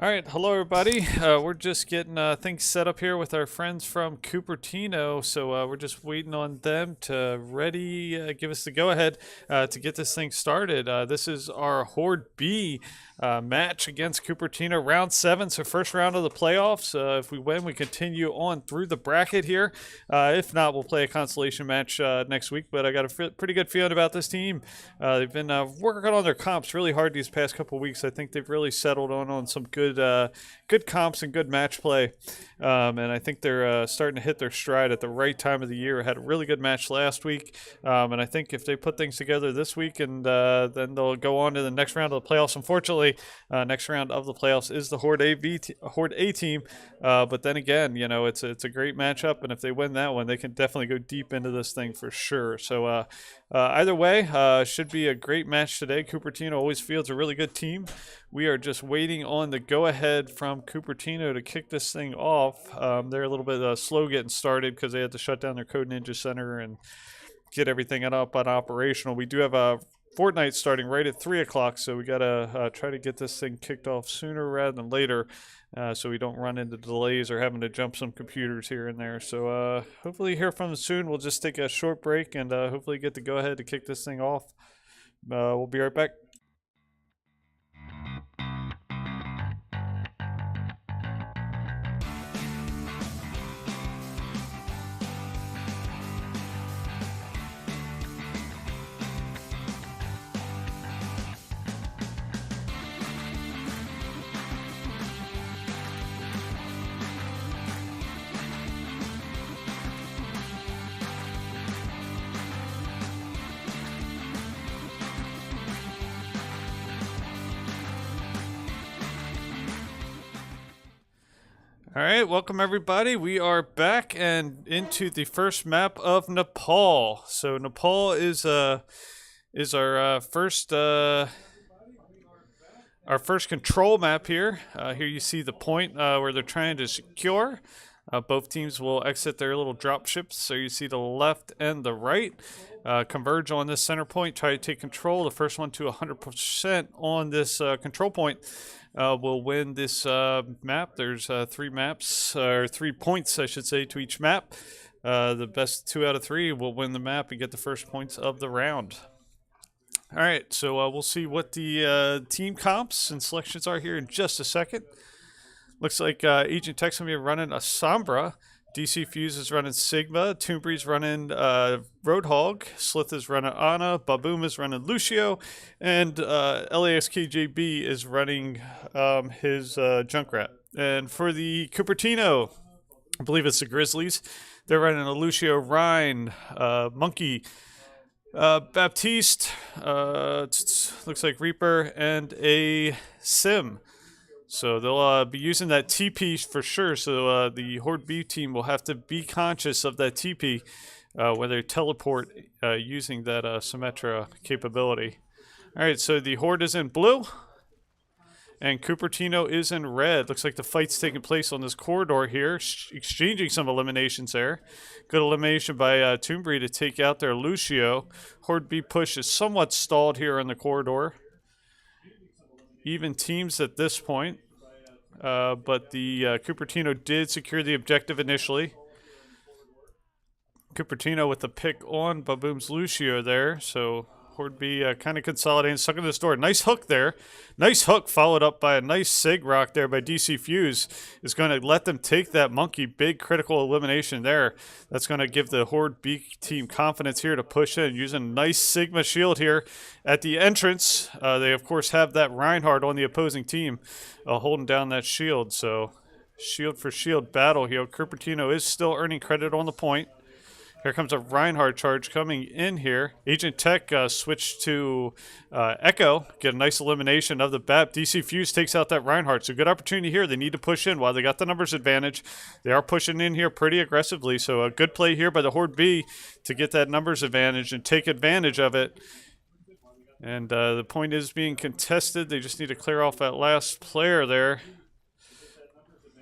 All right, hello everybody. We're just getting things set up here with our friends from Cupertino, so we're just waiting on them to give us the go-ahead to get this thing started. This is our Horde B match against Cupertino, round 7, so first round of the playoffs. If we win, we continue on through the bracket here. If not, we'll play a consolation match next week, but I got a pretty good feeling about this team. They've been working on their comps really hard these past couple weeks. I think they've really settled on some good comps and good match play, and I think they're starting to hit their stride at the right time of the year. Had a really good match last week, and I think if they put things together this week, and then they'll go on to the next round of the playoffs. Unfortunately, next round of the playoffs is the Horde A team, but then again, you know, it's a great matchup, and if they win that one, they can definitely go deep into this thing for sure. So either way, should be a great match today. Cupertino always fields a really good team. We are just waiting on the go-ahead from Cupertino to kick this thing off. They're a little bit slow getting started because they had to shut down their Code Ninja Center and get everything up and operational. We do have a Fortnite starting right at 3 o'clock, so we got to try to get this thing kicked off sooner rather than later, so we don't run into delays or having to jump some computers here and there. So hopefully hear from them soon. We'll just take a short break and hopefully get the go-ahead to kick this thing off. We'll be right back. All right, welcome everybody. We are back and into the first map of Nepal. So Nepal is our first control map here. Here you see the point where they're trying to secure. Both teams will exit their little drop ships. So you see the left and the right converge on this center point. Try to take control. The first one to 100% on this control point will win this map. There's 3 maps, or 3 points, I should say, to each map. The best 2 out of 3 will win the map and get the first points of the round. All right, so we'll see what the team comps and selections are here in just a second. Looks like Agent Tech's going to be running a Sombra. DC Fuse is running Sigma. Toombree's running Roadhog. Slith is running Ana. Baboom is running Lucio. And LASKJB is running his Junkrat. And for the Cupertino, I believe it's the Grizzlies, they're running a Lucio, Rhine, Monkey, Baptiste, looks like Reaper, and a Sim. So they'll be using that TP for sure. So the Horde B team will have to be conscious of that TP when they teleport using that Symmetra capability. All right, so the Horde is in blue, and Cupertino is in red. Looks like the fight's taking place on this corridor here, exchanging some eliminations there. Good elimination by Toombrie to take out their Lucio. Horde B push is somewhat stalled here in the corridor. Even teams at this point, but the Cupertino did secure the objective initially. Cupertino with the pick on Baboom's Lucio there, so Horde B kind of consolidating, stuck in this door. Nice hook there. Nice hook followed up by a nice Sig Rock there by DC Fuse. Is going to let them take that Monkey. Big critical elimination there. That's going to give the Horde B team confidence here to push in. Using a nice Sigma shield here at the entrance. They, of course, have that Reinhardt on the opposing team holding down that shield. So shield for shield battle here. Cupertino is still earning credit on the point. Here comes a Reinhardt charge coming in here. Agent Tech switched to Echo. Get a nice elimination of the BAP. DC Fuse takes out that Reinhardt. So good opportunity here. They need to push in while they got the numbers advantage. They are pushing in here pretty aggressively. So a good play here by the Horde B to get that numbers advantage and take advantage of it. And the point is being contested. They just need to clear off that last player there.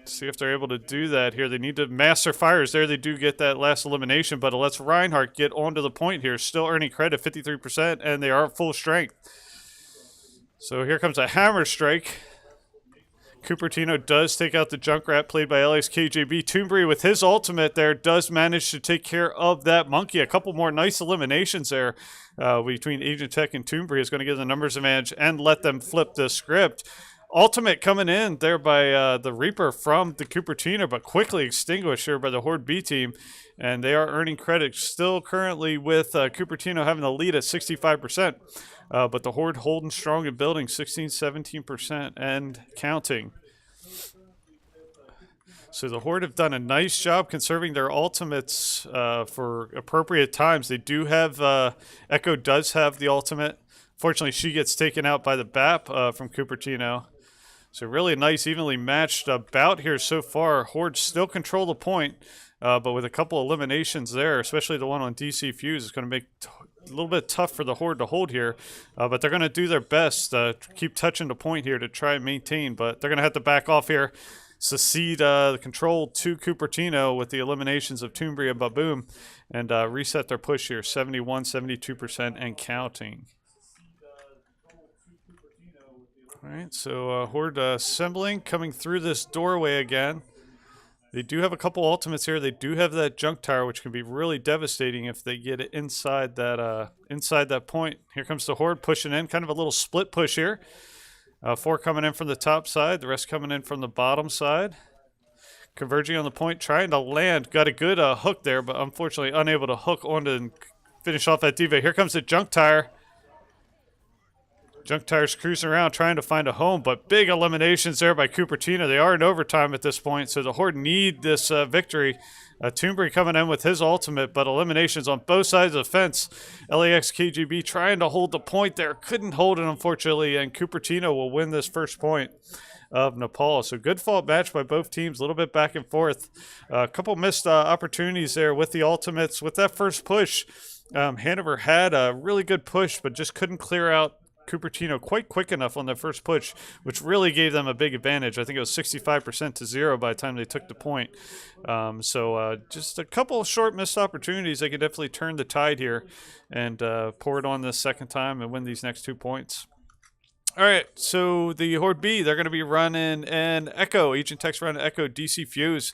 See if they're able to do that here. They need to mass their fires there. They do get that last elimination, but it lets Reinhardt get onto the point here. Still earning credit, 53%, and they are at full strength. So here comes a hammer strike. Cupertino does take out the Junkrat played by LXKJB. Toombury with his ultimate there does manage to take care of that monkey. A couple more nice eliminations there between Agent Tech and Toombury is going to give the numbers advantage and let them flip the script. Ultimate coming in there by the Reaper from the Cupertino, but quickly extinguished here by the Horde B team. And they are earning credit still currently with Cupertino having the lead at 65%. But the Horde holding strong and building 16, 17% and counting. So the Horde have done a nice job conserving their ultimates for appropriate times. They do have, Echo does have the ultimate. Fortunately, she gets taken out by the BAP from Cupertino. So really nice, evenly matched bout here so far. Horde still control the point, but with a couple eliminations there, especially the one on DC Fuse, is going to make a little bit tough for the Horde to hold here. But they're going to do their best to keep touching the point here to try and maintain. But they're going to have to back off here, secede the control to Cupertino with the eliminations of Toombury and Baboom, and reset their push here, 71, 72% and counting. All right, so Horde assembling, coming through this doorway again. They do have a couple ultimates here. They do have that junk tower, which can be really devastating if they get it inside that point. Here comes the Horde pushing in, kind of a little split push here. 4 coming in from the top side, the rest coming in from the bottom side. Converging on the point, trying to land. Got a good hook there, but unfortunately unable to hook onto and finish off that diva. Here comes the junk tire. Junk Tire's cruising around trying to find a home, but big eliminations there by Cupertino. They are in overtime at this point, so the Horde need this victory. Toombury coming in with his ultimate, but eliminations on both sides of the fence. LAX KGB trying to hold the point there. Couldn't hold it, unfortunately, and Cupertino will win this first point of Nepal. So good fought match by both teams, a little bit back and forth. A couple missed opportunities there with the ultimates. With that first push, Hanover had a really good push, but just couldn't clear out Cupertino quite quick enough on that first push, which really gave them a big advantage. I think it was 65% to 0 by the time they took the point. Just a couple short missed opportunities. They could definitely turn the tide here and pour it on this second time and win these next 2 points. All right, so the Horde B, they're going to be running an Echo. Agent Tech's running Echo DC Fuse.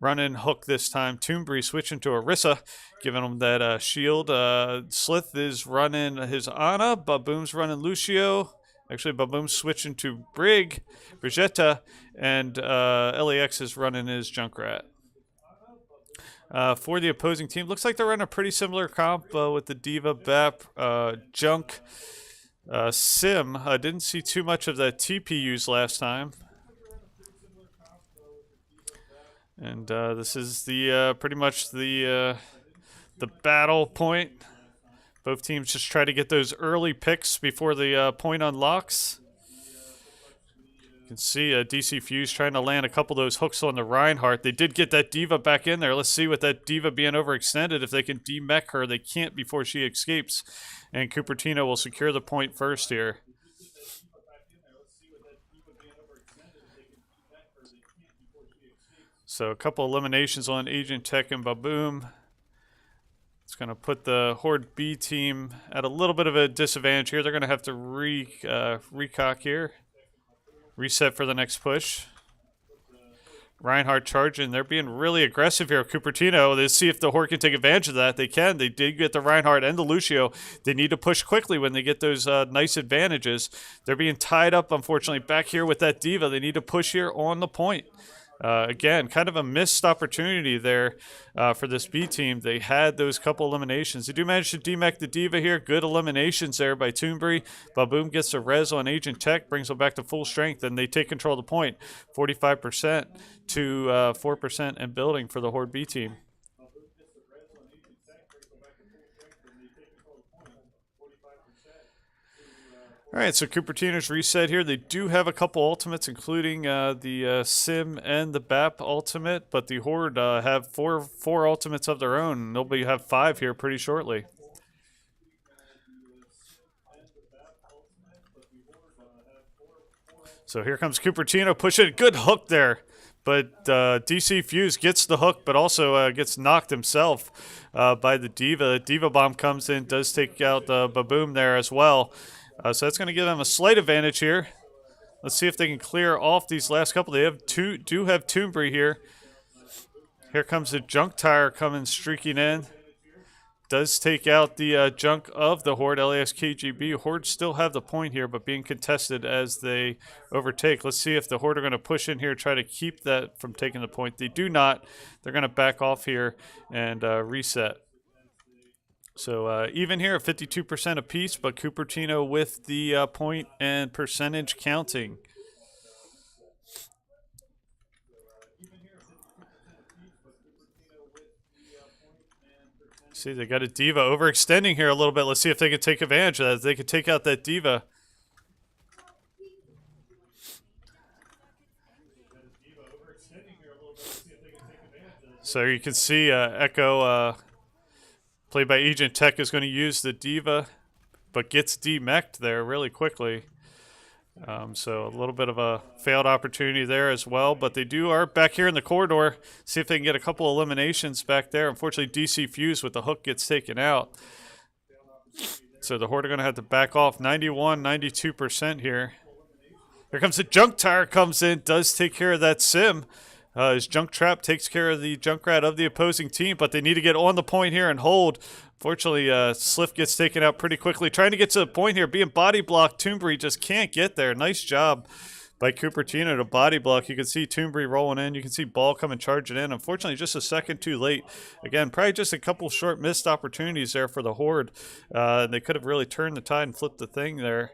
Running Hook this time. Toombury switching to Orisa, giving him that shield. Slith is running his Ana. Baboom's running Lucio. Actually, Baboom's switching to Brigitte, and LAX is running his Junkrat. For the opposing team, looks like they're running a pretty similar comp with the Diva, BAP, Junk, Sim. I didn't see too much of that TP used last time. And this is the pretty much the battle point. Both teams just try to get those early picks before the point unlocks. You can see DC Fuse trying to land a couple of those hooks on the Reinhardt. They did get that Diva back in there. Let's see with that Diva being overextended if they can demech her. They can't before she escapes. And Cupertino will secure the point first here. So a couple eliminations on Agent Tech and Baboom. It's going to put the Horde B team at a little bit of a disadvantage here. They're going to have to recock here. Reset for the next push. Reinhardt charging. They're being really aggressive here. Cupertino, they see if the Horde can take advantage of that. They can. They did get the Reinhardt and the Lucio. They need to push quickly when they get those nice advantages. They're being tied up, unfortunately, back here with that Diva. They need to push here on the point. Again, kind of a missed opportunity there for this B team. They had those couple eliminations. They do manage to demech the Diva here. Good eliminations there by Toombury. Baboom gets a res on Agent Tech, brings them back to full strength, and they take control of the point. 45% to 4% and building for the Horde B team. All right, so Cupertino's reset here. They do have a couple ultimates, including the Sim and the BAP ultimate, but the Horde have four ultimates of their own. They'll have 5 here pretty shortly. So here comes Cupertino, push it. Good hook there. But DC Fuse gets the hook, but also gets knocked himself by the Diva. Diva Bomb comes in, does take out Baboom there as well. So that's going to give them a slight advantage here. Let's see if they can clear off these last couple. They have do have Toombury here. Here comes the junk tire coming streaking in. Does take out the junk of the Horde, LASKGB. Horde still have the point here, but being contested as they overtake. Let's see if the Horde are going to push in here, try to keep that from taking the point. They do not. They're going to back off here and reset. So even here, 52% apiece, but Cupertino with the point and percentage counting. See, they got a D.Va overextending here a little bit. Let's see if they can take advantage of that. If they can take out that D.Va. So you can see Echo, played by Agent Tech, is going to use the D.Va, but gets demech'd there really quickly. So a little bit of a failed opportunity there as well, but they are back here in the corridor. See if they can get a couple eliminations back there. Unfortunately, DC Fuse with the hook gets taken out. So the Horde are going to have to back off 91, 92% here. Here comes the junk tire, comes in, does take care of that sim. His junk trap takes care of the Junkrat of the opposing team, but they need to get on the point here and hold. Fortunately, Sliff gets taken out pretty quickly. Trying to get to the point here, being body blocked. Toombury just can't get there. Nice job by Cupertino to body block. You can see Toombury rolling in. You can see Ball coming charging in. Unfortunately, just a second too late. Again, probably just a couple short missed opportunities there for the Horde. They could have really turned the tide and flipped the thing there.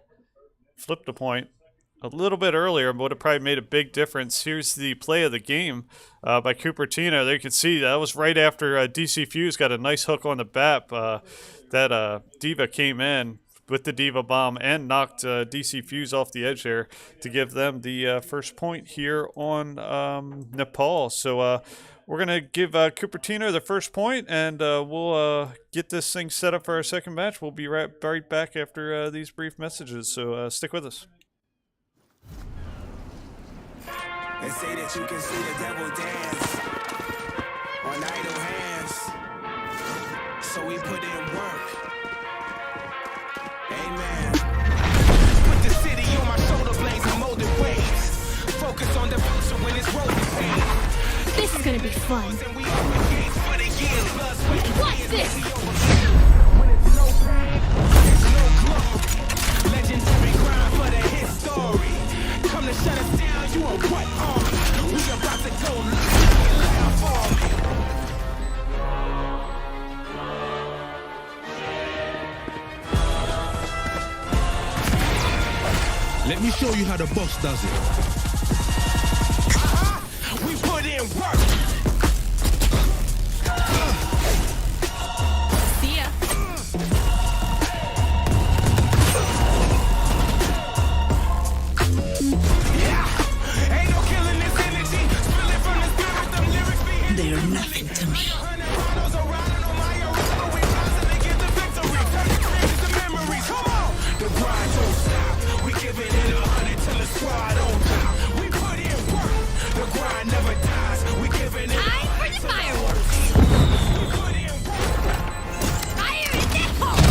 Flipped the point a little bit earlier, but would have probably made a big difference. Here's the play of the game by Cupertino. There you can see that was right after DC Fuse got a nice hook on the BAP. That D.Va came in with the D.Va bomb and knocked DC Fuse off the edge there to give them the first point here on Nepal. So we're going to give Cupertino the first point, and we'll get this thing set up for our second match. We'll be right back after these brief messages, so stick with us. They say that you can see the devil dance on idle hands, so we put in work. Amen. Put the city on my shoulder blades and molded waves. Focus on devotion when it's rolling pain. This is gonna be fun. What's this? When it's no pain, it's no glory. Legendary grind for the history. Come to shut us down, you are what army? We about to go live for me. Let me show you how the boss does it. We put in work. See ya. They are nothing to me. The grind don't stop. We giving it 100 till the squad on top. We put in work. The grind never dies. We giving it Time for the fireworks. We put in work. Fire in the hole.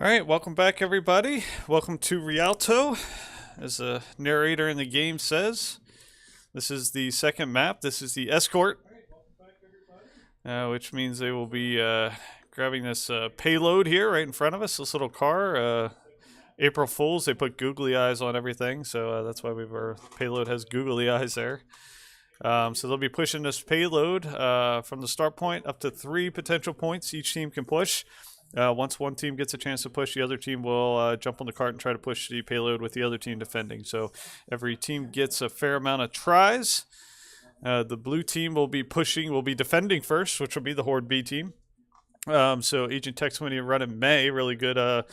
All right, welcome back, everybody. Welcome to Rialto. as the narrator in the game says. This is the second map. This is the escort, which means they will be grabbing this payload here right in front of us, this little car. April Fools, they put googly eyes on everything, so that's why our payload has googly eyes there. So they'll be pushing this payload from the start point up to 3 potential points each team can push. Once one team gets a chance to push, the other team will jump on the cart and try to push the payload with the other team defending. So every team gets a fair amount of tries. The blue team will be defending first, which will be the Horde B team. So Agent Tech's when you run in May, really good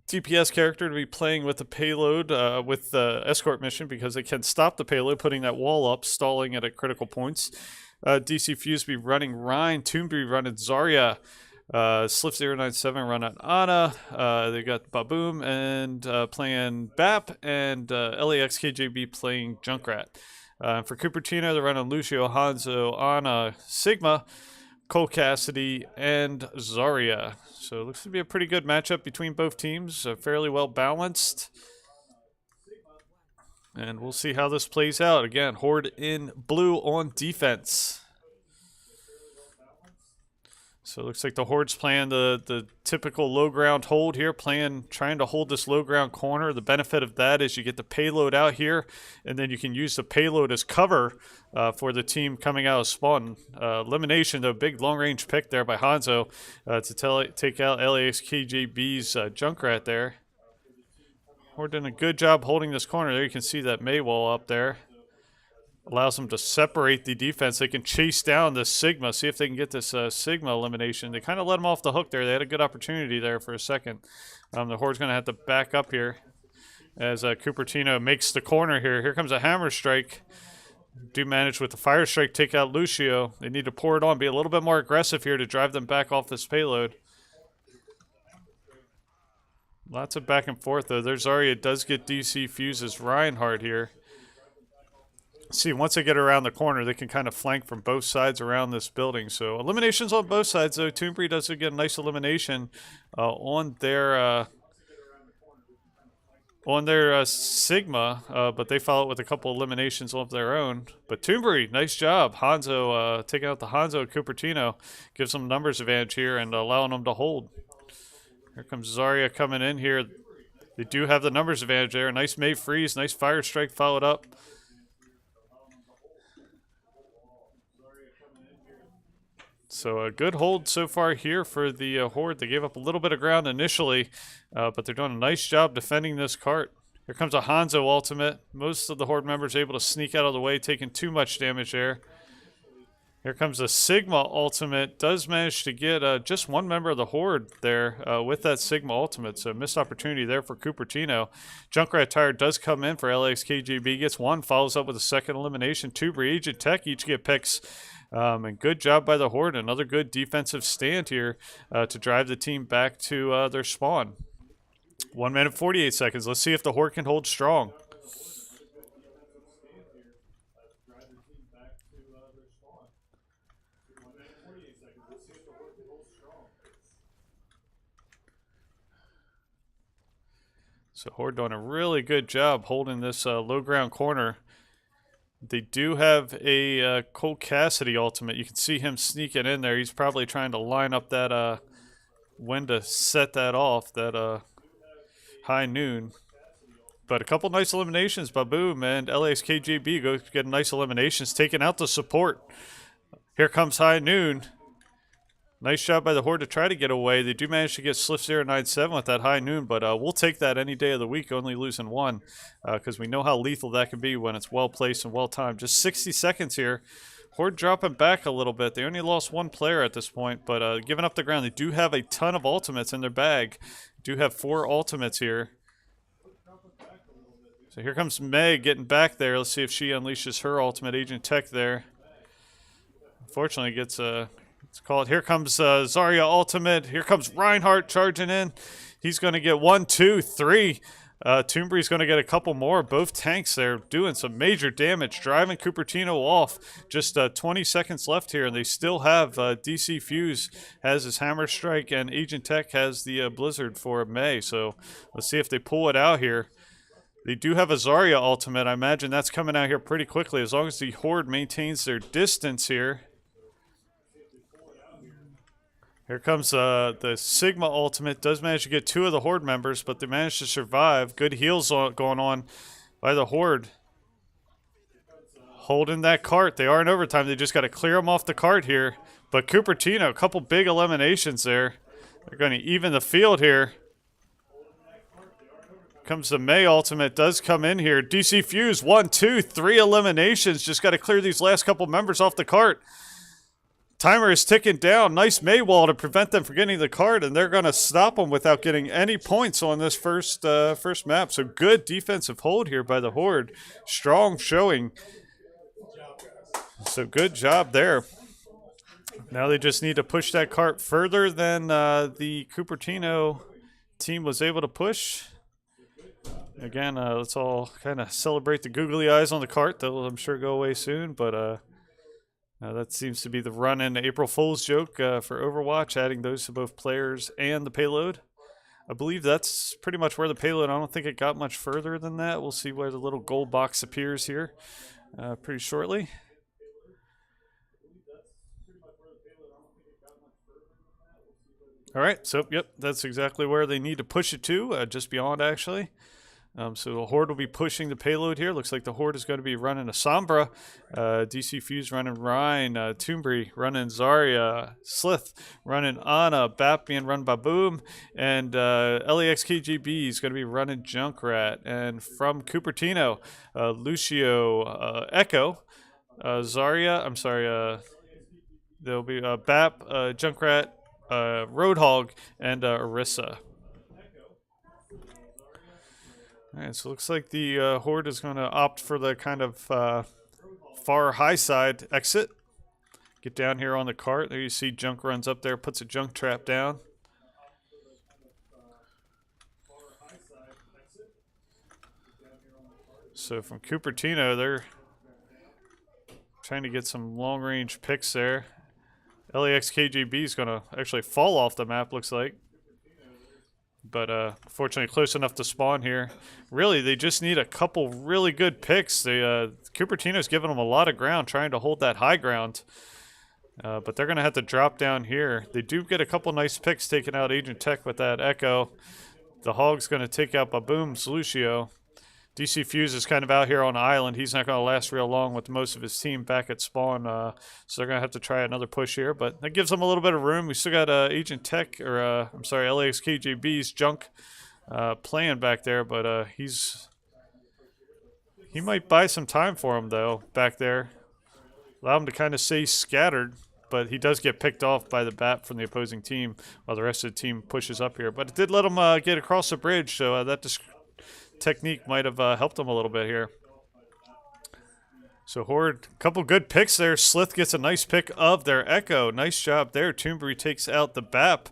DPS character to be playing with the payload with the escort mission because they can stop the payload, putting that wall up, stalling it at critical points. DC Fuse be running Rhine, Tomb be running Zarya, Sliff 097 run on Ana. They got Baboom and playing BAP, and LAX KJB playing Junkrat. For Cupertino, they're running Lucio, Hanzo, Ana, Sigma, Cole Cassidy, and Zarya. So it looks to be a pretty good matchup between both teams, fairly well balanced. And we'll see how this plays out. Again, Horde in blue on defense. So it looks like the Horde's playing the typical low ground hold here, trying to hold this low ground corner. The benefit of that is you get the payload out here, and then you can use the payload as cover for the team coming out of spawn. Elimination, though, big long range pick there by Hanzo to take out LAX KJB's Junkrat there. Horde doing a good job holding this corner there. You can see that May wall up there. Allows them to separate the defense. They can chase down the Sigma, see if they can get this Sigma elimination. They kind of let them off the hook there. They had a good opportunity there for a second. The Horde's going to have to back up here as Cupertino makes the corner here. Here comes a hammer strike. Do manage with the fire strike, take out Lucio. They need to pour it on, be a little bit more aggressive here to drive them back off this payload. Lots of back and forth, though. There's Zarya. Does get DC Fuse's Reinhardt here. See, once they get around the corner, they can kind of flank from both sides around this building. So eliminations on both sides, though. Toonbury does get a nice elimination on their Sigma, but they follow it with a couple eliminations of their own. But Toonbury, nice job. Hanzo taking out the Hanzo Cupertino gives them numbers advantage here and allowing them to hold. Here comes Zarya coming in here. They do have the numbers advantage there. Nice May freeze, nice fire strike followed up. So a good hold so far here for the Horde. They gave up a little bit of ground initially, but they're doing a nice job defending this cart. Here comes a Hanzo ultimate. Most of the Horde members able to sneak out of the way, taking too much damage there. Here comes a Sigma ultimate. Does manage to get just one member of the Horde there with that Sigma ultimate. So missed opportunity there for Cupertino. Junkrat Tire does come in for LAX KJB. Gets one, follows up with a second elimination. Tuber, Agent Tech each get picks. And good job by the Horde. Another good defensive stand here to drive the team back to their spawn. 1 minute 48 seconds. Let's see if the Horde can hold strong. So Horde doing a really good job holding this low ground corner. They do have a Cole Cassidy ultimate. You can see him sneaking in there. He's probably trying to line up that when to set that off, that high noon. But a couple nice eliminations. Baboom and LAX KJB go get nice eliminations, taking out the support. Here comes high noon. Nice job by the Horde to try to get away. They do manage to get Sliff 097 with that high noon, but we'll take that any day of the week, only losing one, because we know how lethal that can be when it's well-placed and well-timed. Just 60 seconds here. Horde dropping back a little bit. They only lost one player at this point, but giving up the ground. They do have a ton of ultimates in their bag. Do have 4 ultimates here. So here comes Meg getting back there. Let's see if she unleashes her ultimate. Agent Tech there. Unfortunately, gets a... Let's call it. Here comes Zarya ultimate. Here comes Reinhardt charging in. He's going to get 1, 2, 3. Toonbury's going to get a couple more. Both tanks there doing some major damage, driving Cupertino off. Just 20 seconds left here, and they still have DC Fuse has his Hammer Strike, and Agent Tech has the Blizzard for May. So let's see if they pull it out here. They do have a Zarya ultimate. I imagine that's coming out here pretty quickly as long as the Horde maintains their distance here. Here comes the Sigma ultimate. Does manage to get 2 of the Horde members, but they managed to survive. Good heals going on by the Horde. Holding that cart. They are in overtime. They just got to clear them off the cart here. But Cupertino, a couple big eliminations there. They're going to even the field here. Comes the May ultimate. Does come in here. DC Fuse, 1, 2, 3 eliminations. Just got to clear these last couple members off the cart. Timer is ticking down. Nice May wall to prevent them from getting the cart, and they're going to stop them without getting any points on this first map. So good defensive hold here by the Horde. Strong showing. So good job there. Now they just need to push that cart further than the Cupertino team was able to push. Again, let's all kind of celebrate the googly eyes on the cart. They'll, I'm sure, go away soon, but that seems to be the run-in April Fool's joke for Overwatch, adding those to both players and the payload. I believe that's pretty much where the payload, I don't think it got much further than that. We'll see where the little gold box appears here pretty shortly. All right, so, yep, that's exactly where they need to push it to, just beyond, actually. So the Horde will be pushing the payload here. Looks like the Horde is going to be running a Sombra, DC Fuse running Rhine, Toombury running Zarya, Slith running Ana, Bap being run by Boom, and LEX KGB is going to be running Junkrat. And from Cupertino, Lucio, Echo, Zarya, I'm sorry, there'll be Bap, Junkrat, Roadhog, and Orisa. Alright, so it looks like the Horde is going to opt for the kind of far high side exit. Get down here on the cart. There you see Junk runs up there, puts a junk trap down. So from Cupertino, they're trying to get some long-range picks there. LEX KGB is going to actually fall off the map, looks like. But fortunately close enough to spawn here. Really, they just need a couple really good picks. Cupertino's giving them a lot of ground, trying to hold that high ground. But they're going to have to drop down here. They do get a couple nice picks taking out Agent Tech with that Echo. The Hog's going to take out Baboom's Lucio. DC Fuse is kind of out here on the island. He's not going to last real long with most of his team back at spawn. So they're going to have to try another push here. But that gives them a little bit of room. We still got Agent Tech, or I'm sorry, LAX KJB's Junk playing back there. But he might buy some time for him, though, back there. Allow him to kind of stay scattered. But he does get picked off by the bat from the opposing team while the rest of the team pushes up here. But it did let him get across the bridge, so that technique might have helped them a little bit here. So Horde, a couple good picks there. Slith gets a nice pick of their Echo. Nice job there. Toombury takes out the BAP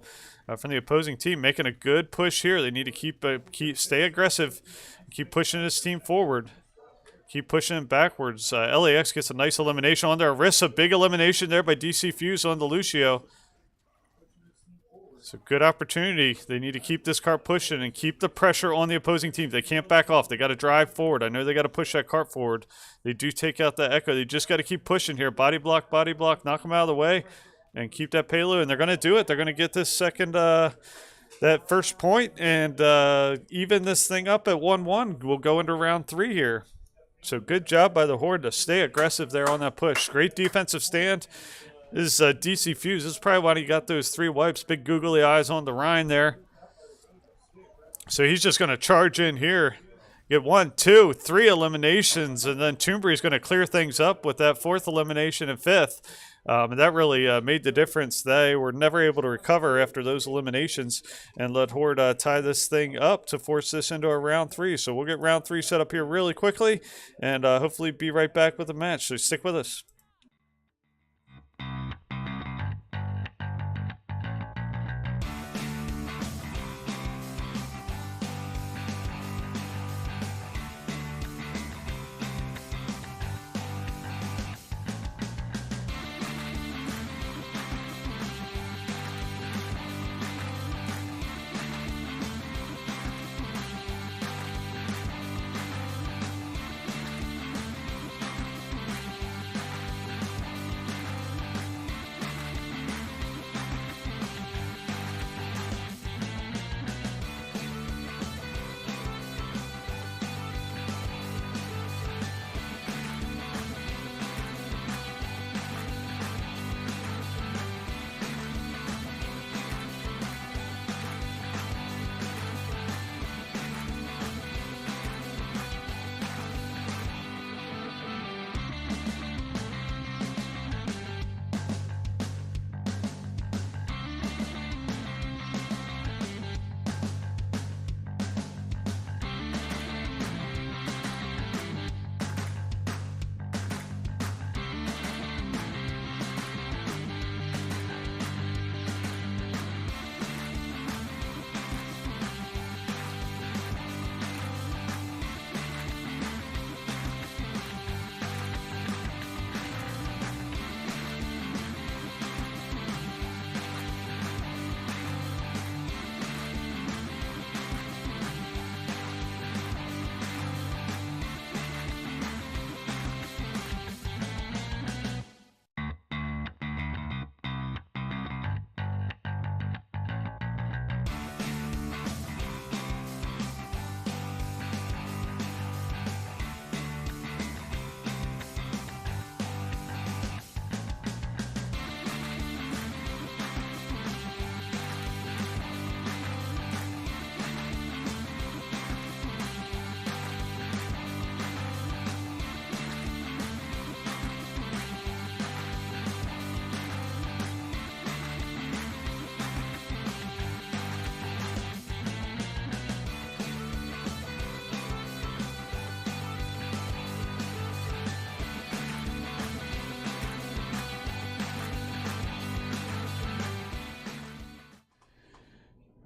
from the opposing team, making a good push here. They need to stay aggressive, keep pushing this team forward. Keep pushing it backwards. LAX gets a nice elimination on their Orisa. Big elimination there by DC Fuse on the Lucio. So good opportunity. They need to keep this cart pushing and keep the pressure on the opposing team. They can't back off. They got to drive forward. I know they got to push that cart forward. They do take out the Echo. They just got to keep pushing here. Body block, knock them out of the way, and keep that payload. And they're going to do it. They're going to get this second, that first point, and even this thing up at 1-1. We'll go into round 3 here. So good job by the Horde to stay aggressive there on that push. Great defensive stand. This is DC Fuse. This is probably why he got those 3 wipes. Big googly eyes on the Rhine there. So he's just going to charge in here. Get 1, 2, 3 eliminations. And then Toombury's going to clear things up with that 4th elimination and 5th. And that really made the difference. They were never able to recover after those eliminations and let Horde tie this thing up to force this into a round 3. So we'll get round 3 set up here really quickly and hopefully be right back with the match. So stick with us.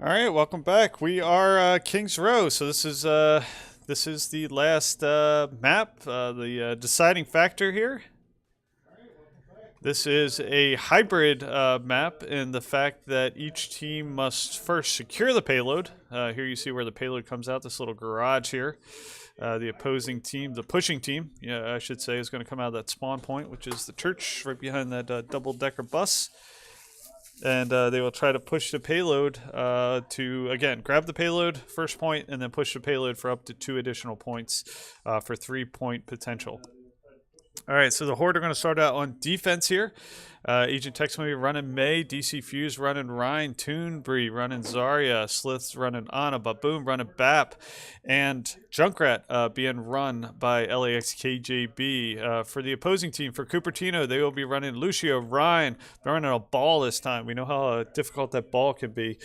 All right, welcome back. We are Kings Row. So this is the last map, the deciding factor here. This is a hybrid map in the fact that each team must first secure the payload. Here you see where the payload comes out, this little garage here. The opposing team, the pushing team, I should say, is going to come out of that spawn point, which is the church right behind that double-decker bus. And they will try to push the payload to, again, grab the payload, first point, and then push the payload for up to 2 additional points for 3-point potential. All right, so the Horde are going to start out on defense here. Agent Tex going to be running May, DC Fuse running Ryan, Toonbree running Zarya, Slith's running Ana, Baboom running Bap, and Junkrat being run by LAX KJB. For the opposing team, for Cupertino, they will be running Lucio, Ryan. They're running a ball this time. We know how difficult that ball can be,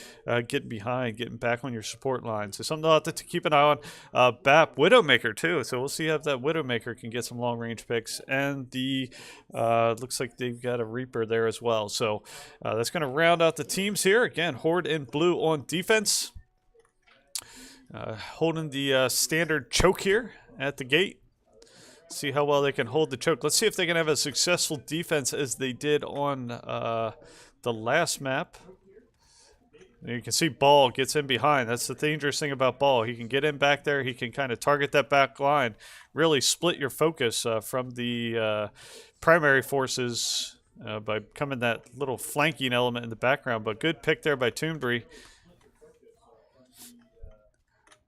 getting behind, getting back on your support line. So something to keep an eye on. Bap, Widowmaker too. So we'll see if that Widowmaker can get some long-range picks. And the looks like they've got a Reaper there as well. So that's going to round out the teams here. Again, Horde in blue on defense. Holding the standard choke here at the gate. See how well they can hold the choke. Let's see if they can have a successful defense as they did on the last map. You can see Ball gets in behind. That's the dangerous thing about Ball. He can get in back there. He can kind of target that back line. Really split your focus from the primary forces by becoming that little flanking element in the background. But good pick there by Toonbree.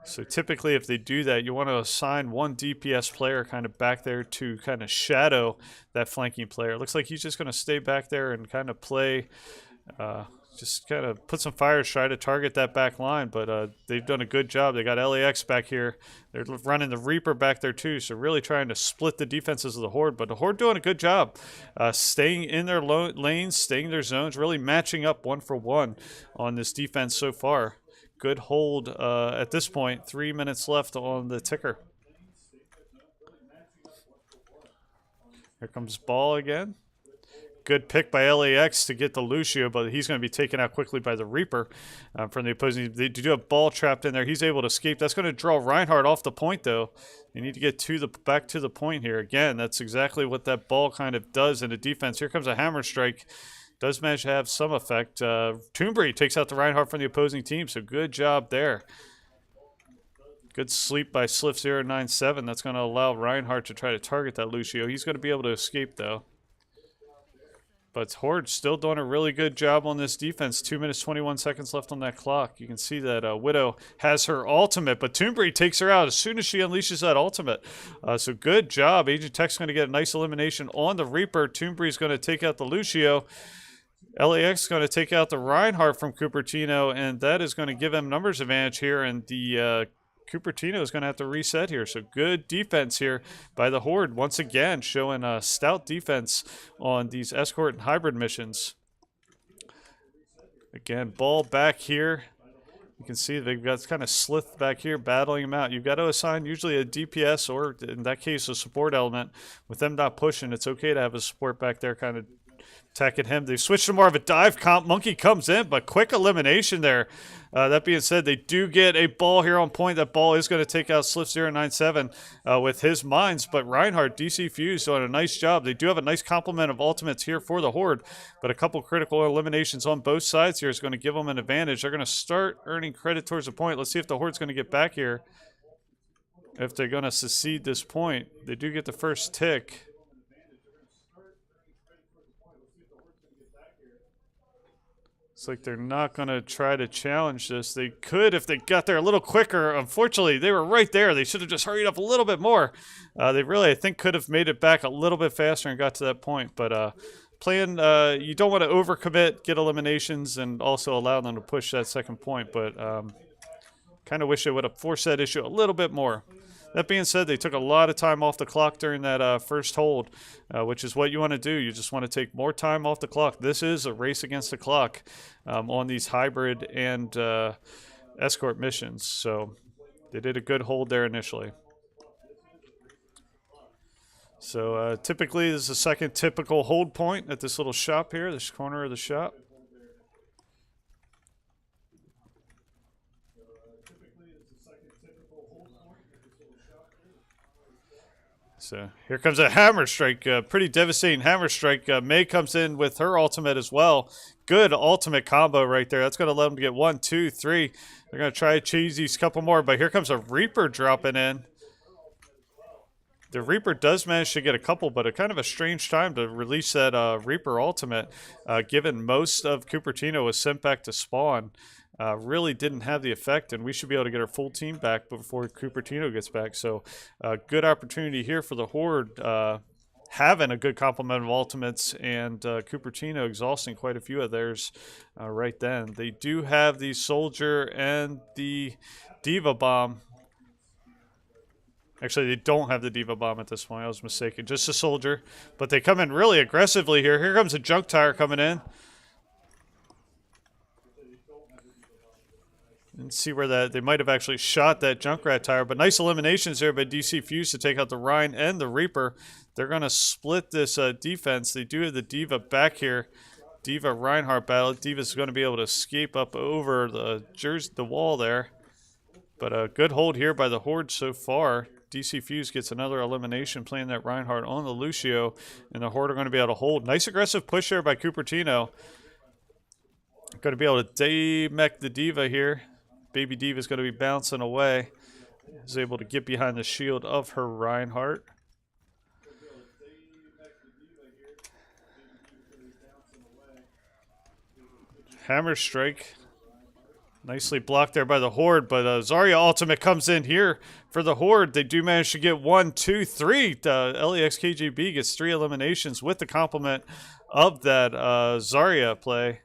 So typically if they do that, you want to assign one DPS player kind of back there to kind of shadow that flanking player. It looks like he's just going to stay back there and kind of play, just kind of put some fires, try to target that back line. But they've done a good job. They got LAX back here. They're running the Reaper back there too. So really trying to split the defenses of the Horde. But the Horde doing a good job staying in their lanes, staying in their zones, really matching up 1-for-1 on this defense so far. Good hold at this point. 3 minutes left on the ticker. Here comes Ball again. Good pick by LAX to get the Lucio, but he's going to be taken out quickly by the Reaper from the opposing. They do have Ball trapped in there. He's able to escape. That's going to draw Reinhardt off the point, though. You need to get back to the point here. Again, that's exactly what that Ball kind of does in the defense. Here comes a hammer strike. Does manage to have some effect. Toonbree takes out the Reinhardt from the opposing team, so good job there. Good sleep by Slif097. That's going to allow Reinhardt to try to target that Lucio. He's going to be able to escape, though. But Horde still doing a really good job on this defense. 2 minutes, 21 seconds left on that clock. You can see that Widow has her ultimate, but Toonbree takes her out as soon as she unleashes that ultimate. So good job. Agent Tech's going to get a nice elimination on the Reaper. Toonbree's going to take out the Lucio. LAX is going to take out the Reinhardt from Cupertino, and that is going to give him numbers advantage here, and the Cupertino is going to have to reset here. So good defense here by the Horde, once again showing a stout defense on these escort and hybrid missions. Again, Ball back here. You can see they've got kind of Slith back here battling him out. You've got to assign usually a DPS or, in that case, a support element. With them not pushing, it's okay to have a support back there kind of attacking him. They've switched to more of a dive comp. Monkey comes in, but quick elimination there. That being said, they do get a Ball here on point. That Ball is going to take out Slif097 with his mines, but Reinhardt, DC Fuse, doing a nice job. They do have a nice complement of ultimates here for the Horde, but a couple critical eliminations on both sides here is going to give them an advantage. They're going to start earning credit towards the point. Let's see if the Horde's going to get back here. If they're going to secede this point, they do get the first tick. It's like they're not going to try to challenge this. They could if they got there a little quicker. Unfortunately, they were right there. They should have just hurried up a little bit more. They really, I think, could have made it back a little bit faster and got to that point. But playing, you don't want to overcommit, get eliminations, and also allow them to push that second point. But kind of wish they would have forced that issue a little bit more. That being said, they took a lot of time off the clock during that first hold, which is what you want to do. You just want to take more time off the clock. This is a race against the clock on these hybrid and escort missions. So they did a good hold there initially. So typically, this is the second typical hold point at this little shop here, this corner of the shop. So here comes a hammer strike, pretty devastating hammer strike. May comes in with her ultimate as well. Good ultimate combo right there. That's going to let them get 1, 2, 3. They're going to try to cheese these couple more, but here comes a Reaper dropping in. The Reaper does manage to get a couple, but a kind of a strange time to release that Reaper ultimate, given most of Cupertino was sent back to spawn. Really didn't have the effect, and we should be able to get our full team back before Cupertino gets back. So good opportunity here for the Horde, having a good complement of ultimates, and Cupertino exhausting quite a few of theirs right then. They do have the Soldier and the Diva Bomb. Actually, they don't have the Diva Bomb at this point. I was mistaken. Just a Soldier. But they come in really aggressively here. Here comes a Junk Tire coming in. And see where that... They might have actually shot that Junkrat Tire. But nice eliminations there by DC Fuse to take out the Rhine and the Reaper. They're going to split this defense. They do have the Diva back here. Diva Reinhardt battle. Diva's going to be able to escape up over the wall there. But a good hold here by the Horde so far. DC Fuse gets another elimination playing that Reinhardt on the Lucio. And the Horde are going to be able to hold. Nice aggressive push there by Cupertino. Going to be able to demech the Diva here. Baby Diva is going to be bouncing away. Is able to get behind the shield of her Reinhardt. Hammer strike. Nicely blocked there by the Horde, but Zarya ultimate comes in here for the Horde. They do manage to get 1, 2, 3. LEX KGB gets 3 eliminations with the complement of that Zarya play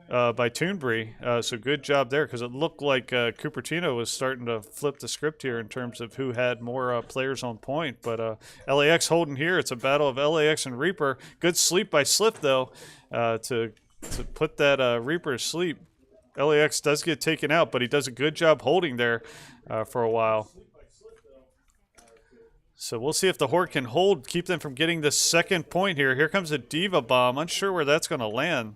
by Toonbury. So good job there, because it looked like Cupertino was starting to flip the script here in terms of who had more players on point. But LAX holding here. It's a battle of LAX and Reaper. Good sleep by Slip, though, to put that Reaper to sleep. LAX does get taken out, but he does a good job holding there for a while. So we'll see if the Horde can hold, keep them from getting the second point here. Here comes a Diva Bomb. Unsure where that's going to land.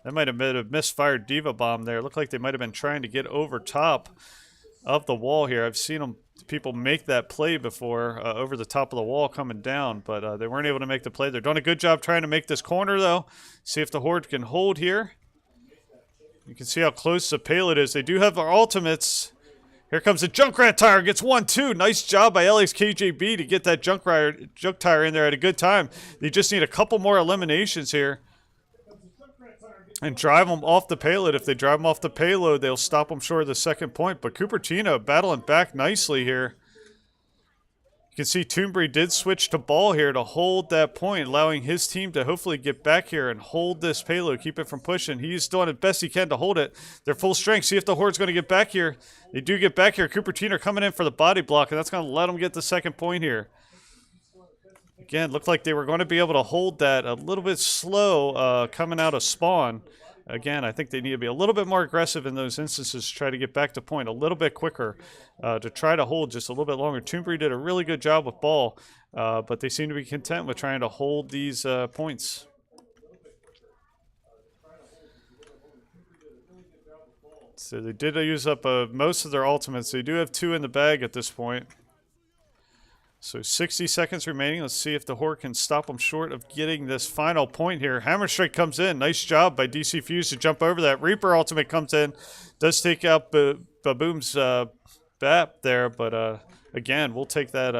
That might have been a misfired Diva Bomb there. Looked like they might have been trying to get over top of the wall here. I've seen people make that play before over the top of the wall coming down, but they weren't able to make the play. They're doing a good job trying to make this corner, though. See if the Horde can hold here. You can see how close the payload is. They do have their ultimates. Here comes the Junkrat Tire. Gets 1, 2. Nice job by LX KJB to get that Junk Tire in there at a good time. They just need a couple more eliminations here. And drive them off the payload. If they drive them off the payload, they'll stop them short of the second point. But Cupertino battling back nicely here. You can see Toonbury did switch to ball here to hold that point, allowing his team to hopefully get back here and hold this payload, keep it from pushing. He's doing the best he can to hold it. They're full strength. See if the Horde's going to get back here. They do get back here. Cupertino coming in for the body block, and that's going to let them get the second point here. Again, looked like they were going to be able to hold that a little bit slow coming out of spawn. Again, I think they need to be a little bit more aggressive in those instances to try to get back to point a little bit quicker, to try to hold just a little bit longer. Toonbury did a really good job with ball, but they seem to be content with trying to hold these points. So they did use up most of their ultimates. They do have 2 in the bag at this point. So 60 seconds remaining. Let's see if the Horde can stop them short of getting this final point here. Hammer Strike comes in. Nice job by DC Fuse to jump over that. Reaper ultimate comes in. Does take out Baboom's BAP there, but again, we'll take that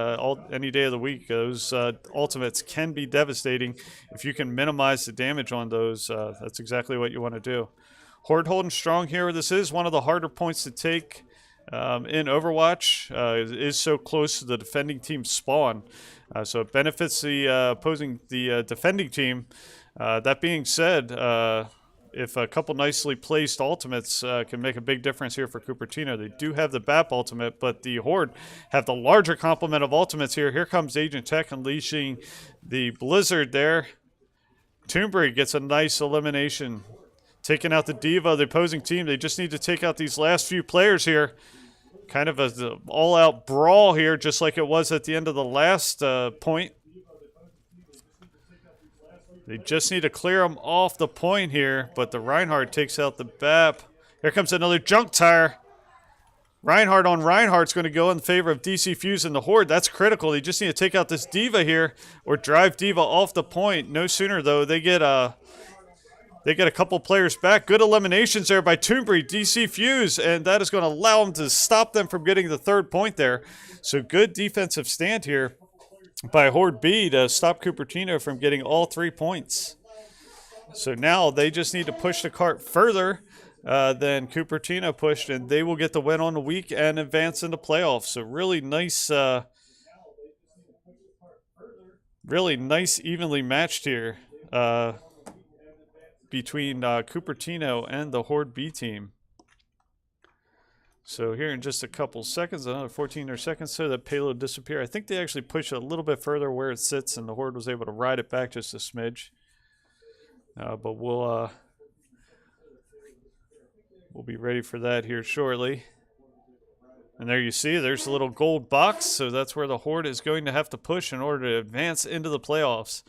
any day of the week. Those ultimates can be devastating. If you can minimize the damage on those, that's exactly what you want to do. Horde holding strong here. This is one of the harder points to take. In Overwatch, it is so close to the defending team's spawn, so it benefits the defending team. That being said, if a couple nicely placed ultimates can make a big difference here for Cupertino. They do have the BAP ultimate, but the Horde have the larger complement of ultimates here. Here comes Agent Tech unleashing the Blizzard there. Toonbury gets a nice elimination, taking out the Diva, the opposing team. They just need to take out these last few players here. Kind of an all-out brawl here, just like it was at the end of the last point. They just need to clear them off the point here, but the Reinhardt takes out the BAP. Here comes another Junk Tire. Reinhardt on Reinhardt's going to go in favor of DC Fuse and the Horde. That's critical. They just need to take out this D.Va here or drive D.Va off the point. No sooner, though, they get a couple players back. Good eliminations there by Toombury, DC Fuse, and that is going to allow them to stop them from getting the 3rd point there. So good defensive stand here by Horde B to stop Cupertino from getting all 3 points. So now they just need to push the cart further than Cupertino pushed, and they will get the win on the week and advance into playoffs. So really nice, evenly matched here between Cupertino and the Horde B team. So here in just a couple seconds, another 14 or seconds, so that payload disappear. I think they actually pushed it a little bit further where it sits, and the Horde was able to ride it back just a smidge. But we'll be ready for that here shortly. And there you see, there's a little gold box, so that's where the Horde is going to have to push in order to advance into the playoffs.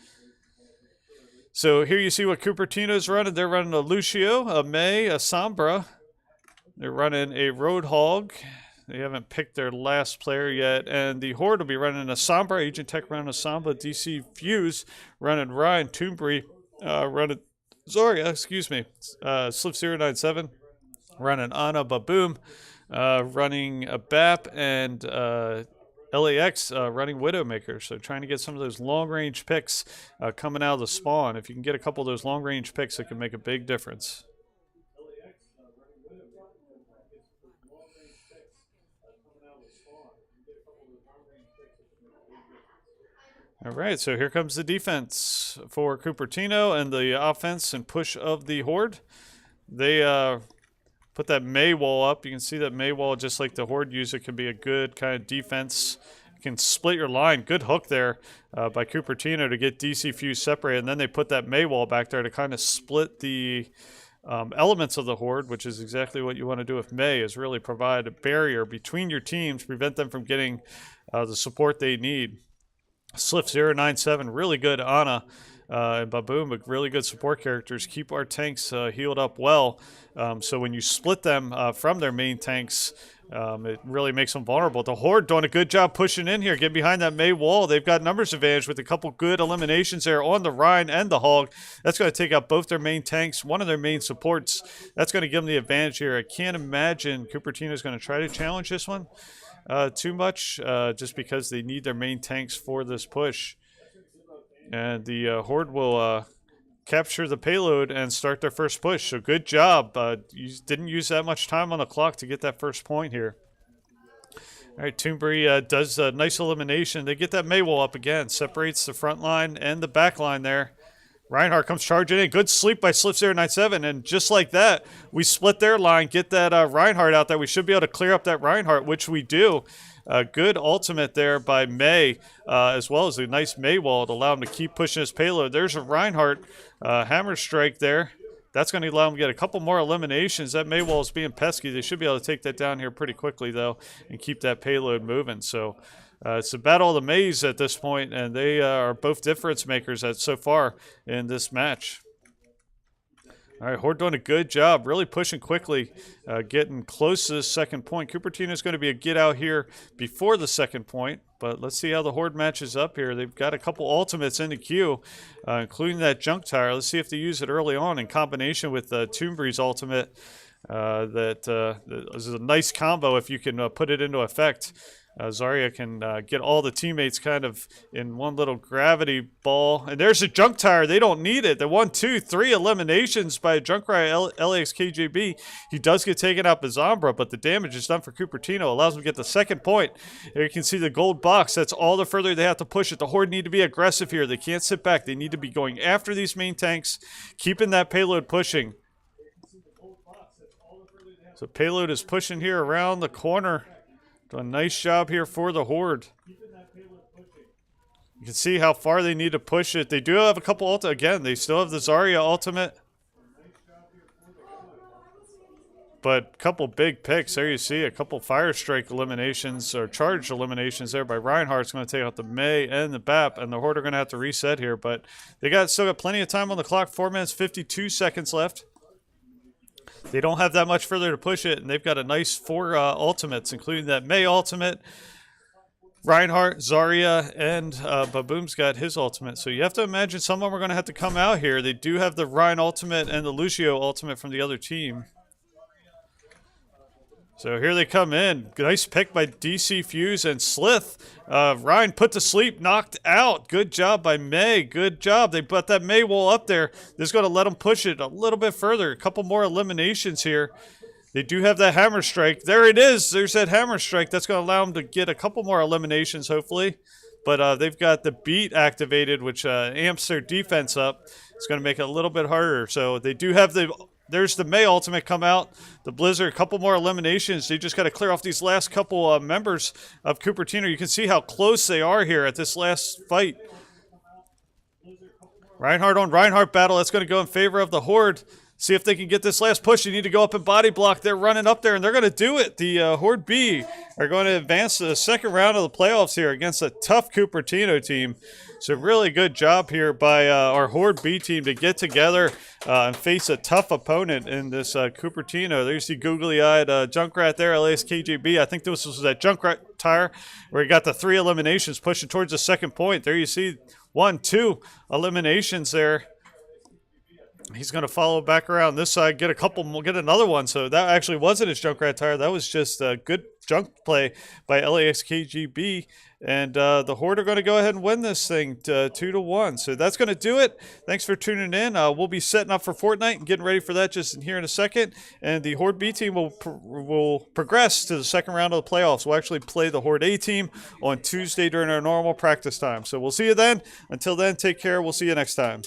So here you see what Cupertino's running. They're running a Lucio, a Mei, a Sombra. They're running a Roadhog. They haven't picked their last player yet. And the Horde will be running a Sombra, Agent Tech running a Sombra, DC Fuse running Ryan, Toombury running Zarya, Slip097 running Ana Baboom, running a BAP, and LAX running Widowmaker. So trying to get some of those long-range picks coming out of the spawn. If you can get a couple of those long-range picks, it can make a big difference. All right, so here comes the defense for Cupertino and the offense and push of the Horde. They put that Mei wall up. You can see that Mei wall, just like the Horde user, can be a good kind of defense. You can split your line. Good hook there by Cupertino to get DC Fuse separated. And then they put that Mei wall back there to kind of split the elements of the Horde, which is exactly what you want to do with Mei, is really provide a barrier between your teams, prevent them from getting the support they need. Slip097, really good Ana and Baboom, but really good support characters. Keep our tanks healed up well. So when you split them from their main tanks, it really makes them vulnerable. The Horde doing a good job pushing in here. Get behind that Mei wall. They've got numbers advantage with a couple good eliminations there on the Rhine and the Hog. That's going to take out both their main tanks, one of their main supports. That's going to give them the advantage here. I can't imagine Cupertino is going to try to challenge this one too much, just because they need their main tanks for this push. And the Horde will capture the payload and start their first push. So good job. You didn't use that much time on the clock to get that first point here. All right, Toombury does a nice elimination. They get that Mei wall up again. Separates the front line and the back line there. Reinhardt comes charging in. Good sleep by Slip097. And just like that, we split their line, get that Reinhardt out there. We should be able to clear up that Reinhardt, which we do. Good ultimate there by Mei, as well as a nice Mei wall to allow him to keep pushing his payload. There's a Reinhardt hammer strike there. That's going to allow him to get a couple more eliminations. That Mei wall is being pesky. They should be able to take that down here pretty quickly, though, and keep that payload moving. So it's a battle of the Meis at this point, and they are both difference makers so far in this match. All right, Horde doing a good job, really pushing quickly, getting close to the second point. Cupertino is going to be a get out here before the second point, but let's see how the Horde matches up here. They've got a couple ultimates in the queue, including that junk tire. Let's see if they use it early on in combination with Toombury's ultimate. That is a nice combo if you can put it into effect. Zarya can get all the teammates kind of in one little gravity ball. And there's a junk tire. They don't need it. The 1, 2, 3 eliminations by a Junkrat LAX KJB. He does get taken out by Zombra, but the damage is done for Cupertino. Allows him to get the second point. There you can see the gold box. That's all the further they have to push it. The Horde need to be aggressive here. They can't sit back. They need to be going after these main tanks, keeping that payload pushing. So payload is pushing here around the corner. Doing a nice job here for the Horde. You can see how far they need to push it. They do have a couple again, they still have the Zarya ultimate. But a couple big picks. There you see a couple Fire Strike eliminations or charged eliminations there by Reinhardt's going to take out the Mei and the BAP, and the Horde are going to have to reset here. But they still got plenty of time on the clock. 4 minutes, 52 seconds left. They don't have that much further to push it, and they've got a nice 4 ultimates, including that Mei ultimate. Reinhardt, Zarya, and Baboom's got his ultimate. So you have to imagine some of them are going to have to come out here. They do have the Rein ultimate and the Lucio ultimate from the other team. So here they come in. Nice pick by DC Fuse and Slith. Rein put to sleep, knocked out. Good job by Mei. Good job. They put that Mei wall up there. This is going to let them push it a little bit further. A couple more eliminations here. They do have that Hammer Strike. There it is. There's that Hammer Strike. That's going to allow them to get a couple more eliminations, hopefully. But they've got the Beat activated, which amps their defense up. It's going to make it a little bit harder. So they do have the... There's the Mei ultimate come out. The Blizzard, a couple more eliminations. They just got to clear off these last couple members of Cupertino. You can see how close they are here at this last fight. Reinhardt on Reinhardt battle. That's going to go in favor of the Horde. See if they can get this last push. You need to go up and body block. They're running up there, and they're going to do it. The Horde B are going to advance to the second round of the playoffs here against a tough Cupertino team. So really good job here by our Horde B team to get together and face a tough opponent in this Cupertino. There's the googly-eyed Junkrat there, LASKGB. I think this was that Junkrat tire where he got the 3 eliminations pushing towards the second point. There you see 1, 2 eliminations there. He's going to follow back around this side, get a couple more, get another one. So that actually wasn't his Junkrat tire. That was just a good junk play by LAXKGB. And the Horde are going to go ahead and win this thing 2-1. So that's going to do it. Thanks for tuning in. We'll be setting up for Fortnite and getting ready for that just in here in a second. And the Horde B team will progress to the second round of the playoffs. We'll actually play the Horde A team on Tuesday during our normal practice time. So we'll see you then. Until then, take care. We'll see you next time.